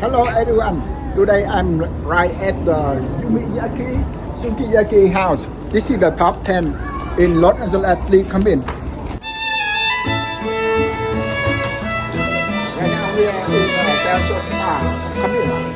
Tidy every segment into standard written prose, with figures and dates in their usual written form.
Hello everyone. Today I'm right at the Yumiyaki Sukiyaki House. This is the top 10 in Los Angeles. Please come in. Right now we are in Salsa Spa. Come in.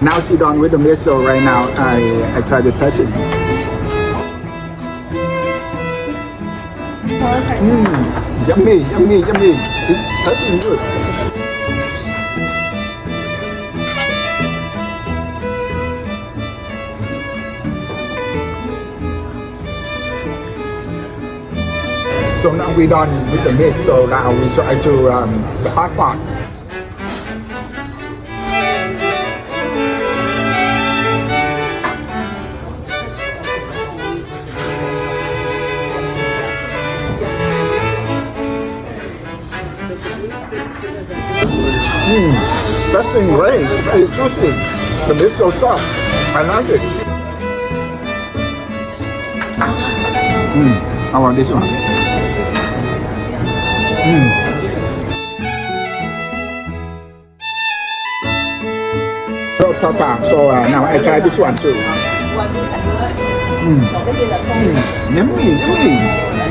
Now sit down with the miso right now. I try to touch it. Yummy. It's touching good. So now we're done with the meat. So now we try to the hot pot. That's been great. It's very juicy. The meat's so soft. I like it. How about this one? So now I try this one too. Yummy.